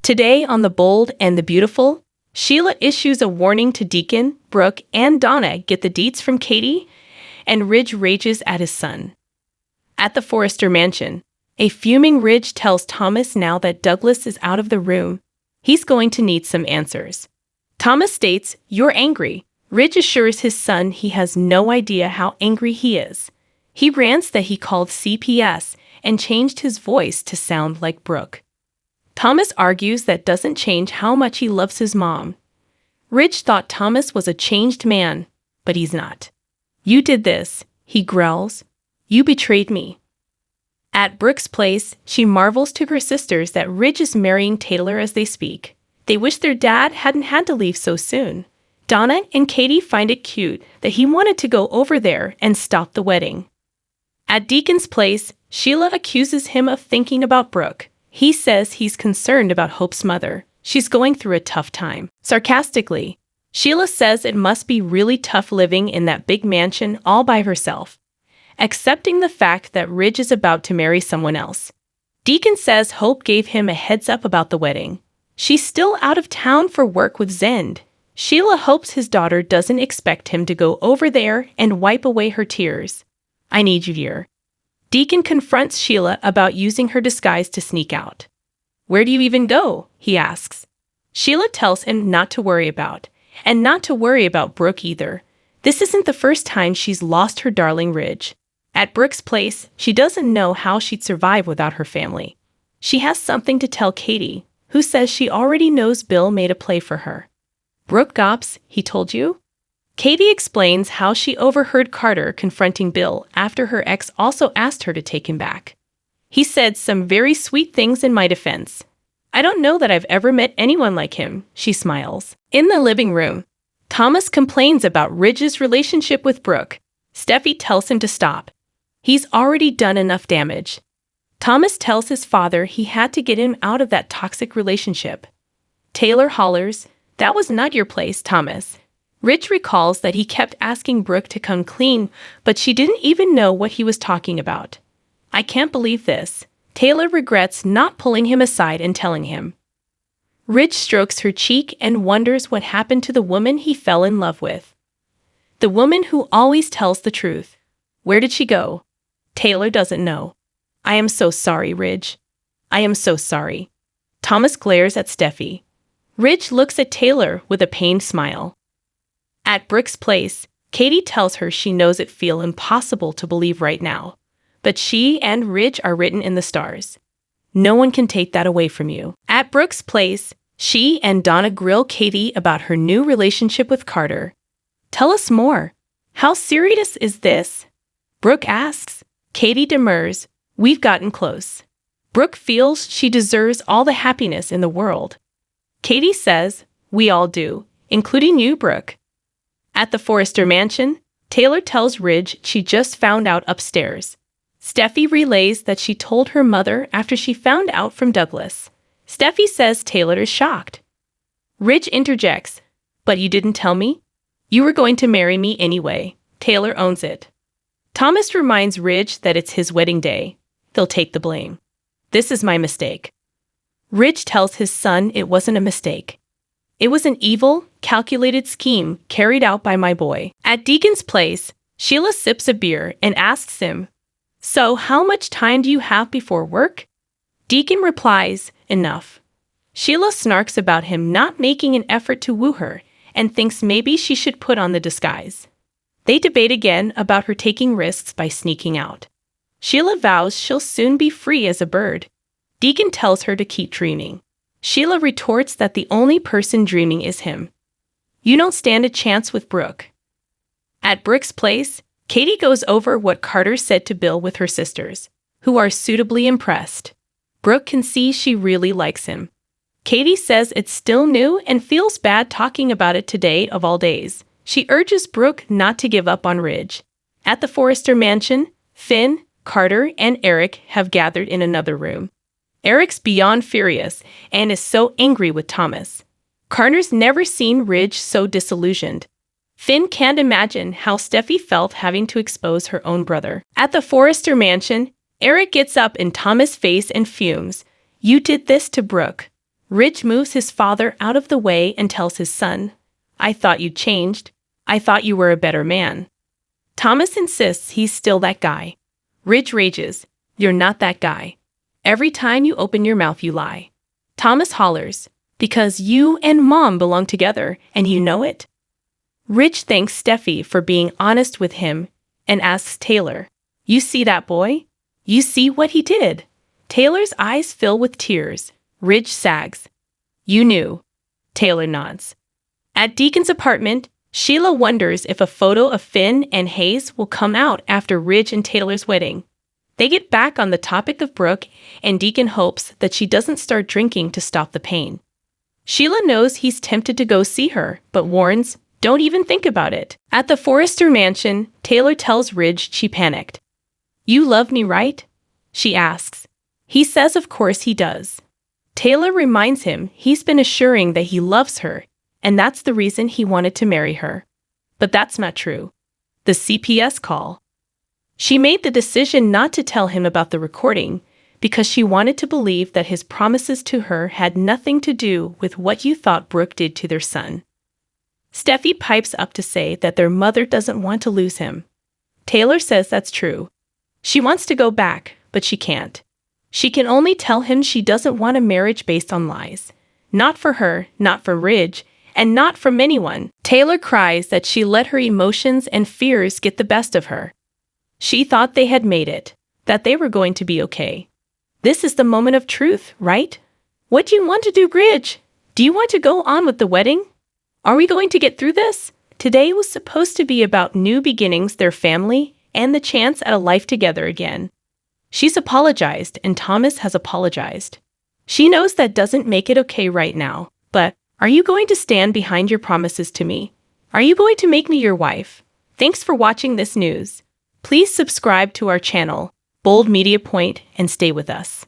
Today on The Bold and the Beautiful, Sheila issues a warning to Deacon, Brooke, and Donna get the deets from Katie, and Ridge rages at his son. At the Forrester mansion, a fuming Ridge tells Thomas now that Douglas is out of the room, he's going to need some answers. Thomas states, "You're angry." Ridge assures his son he has no idea how angry he is. He rants that he called CPS and changed his voice to sound like Brooke. Thomas argues that doesn't change how much he loves his mom. Ridge thought Thomas was a changed man, but he's not. "You did this," he growls. "You betrayed me." At Brooke's place, she marvels to her sisters that Ridge is marrying Taylor as they speak. They wish their dad hadn't had to leave so soon. Donna and Katie find it cute that he wanted to go over there and stop the wedding. At Deacon's place, Sheila accuses him of thinking about Brooke. He says he's concerned about Hope's mother. She's going through a tough time. Sarcastically, Sheila says it must be really tough living in that big mansion all by herself, accepting the fact that Ridge is about to marry someone else. Deacon says Hope gave him a heads up about the wedding. She's still out of town for work with Zend. Sheila hopes his daughter doesn't expect him to go over there and wipe away her tears. "I need you here." Deacon confronts Sheila about using her disguise to sneak out. "Where do you even go?" he asks. Sheila tells him not to worry about, and not to worry about Brooke either. This isn't the first time she's lost her darling Ridge. At Brooke's place, she doesn't know how she'd survive without her family. She has something to tell Katie, who says she already knows Bill made a play for her. "Brooke Gops, he told you?" Katie explains how she overheard Carter confronting Bill after her ex also asked her to take him back. "He said some very sweet things in my defense. I don't know that I've ever met anyone like him," she smiles. In the living room, Thomas complains about Ridge's relationship with Brooke. Steffi tells him to stop. He's already done enough damage. Thomas tells his father he had to get him out of that toxic relationship. Taylor hollers, "That was not your place, Thomas." Ridge recalls that he kept asking Brooke to come clean, but she didn't even know what he was talking about. "I can't believe this." Taylor regrets not pulling him aside and telling him. Ridge strokes her cheek and wonders what happened to the woman he fell in love with. The woman who always tells the truth. Where did she go? Taylor doesn't know. "I am so sorry, Ridge. I am so sorry." Thomas glares at Steffi. Ridge looks at Taylor with a pained smile. At Brooke's place, Katie tells her she knows it feels impossible to believe right now, but she and Ridge are written in the stars. No one can take that away from you. At Brooke's place, she and Donna grill Katie about her new relationship with Carter. "Tell us more. How serious is this?" Brooke asks. Katie demurs. "We've gotten close." Brooke feels she deserves all the happiness in the world. Katie says, "We all do, including you, Brooke." At the Forrester mansion, Taylor tells Ridge she just found out upstairs. Steffi relays that she told her mother after she found out from Douglas. Steffi says Taylor is shocked. Ridge interjects, "But you didn't tell me? You were going to marry me anyway." Taylor owns it. Thomas reminds Ridge that it's his wedding day. They'll take the blame. "This is my mistake." Ridge tells his son it wasn't a mistake. "It was an evil, calculated scheme carried out by my boy." At Deacon's place, Sheila sips a beer and asks him, "So how much time do you have before work?" Deacon replies, "Enough." Sheila snarks about him not making an effort to woo her and thinks maybe she should put on the disguise. They debate again about her taking risks by sneaking out. Sheila vows she'll soon be free as a bird. Deacon tells her to keep dreaming. Sheila retorts that the only person dreaming is him. "You don't stand a chance with Brooke." At Brooke's place, Katie goes over what Carter said to Bill with her sisters, who are suitably impressed. Brooke can see she really likes him. Katie says it's still new and feels bad talking about it today of all days. She urges Brooke not to give up on Ridge. At the Forrester mansion, Finn, Carter, and Eric have gathered in another room. Eric's beyond furious and is so angry with Thomas. Carter's never seen Ridge so disillusioned. Finn can't imagine how Steffi felt having to expose her own brother. At the Forrester mansion, Eric gets up in Thomas' face and fumes. "You did this to Brooke." Ridge moves his father out of the way and tells his son, "I thought you'd changed. I thought you were a better man." Thomas insists he's still that guy. Ridge rages, "You're not that guy. Every time you open your mouth, you lie." Thomas hollers, "Because you and Mom belong together, and you know it." Ridge thanks Steffi for being honest with him and asks Taylor, "You see that boy? You see what he did?" Taylor's eyes fill with tears. Ridge sags. "You knew." Taylor nods. At Deacon's apartment, Sheila wonders if a photo of Finn and Hayes will come out after Ridge and Taylor's wedding. They get back on the topic of Brooke, and Deacon hopes that she doesn't start drinking to stop the pain. Sheila knows he's tempted to go see her, but warns, "Don't even think about it." At the Forrester mansion, Taylor tells Ridge she panicked. "You love me, right?" she asks. He says of course he does. Taylor reminds him he's been assuring that he loves her, and that's the reason he wanted to marry her. But that's not true. The CPS call. She made the decision not to tell him about the recording because she wanted to believe that his promises to her had nothing to do with what you thought Brooke did to their son. Steffi pipes up to say that their mother doesn't want to lose him. Taylor says that's true. She wants to go back, but she can't. She can only tell him she doesn't want a marriage based on lies. Not for her, not for Ridge, and not from anyone. Taylor cries that she let her emotions and fears get the best of her. She thought they had made it, that they were going to be okay. This is the moment of truth, right? What do you want to do, Ridge? Do you want to go on with the wedding? Are we going to get through this? Today was supposed to be about new beginnings, their family, and the chance at a life together again. She's apologized, and Thomas has apologized. She knows that doesn't make it okay right now, but are you going to stand behind your promises to me? Are you going to make me your wife? Thanks for watching this news. Please subscribe to our channel, Bold Media Point, and stay with us.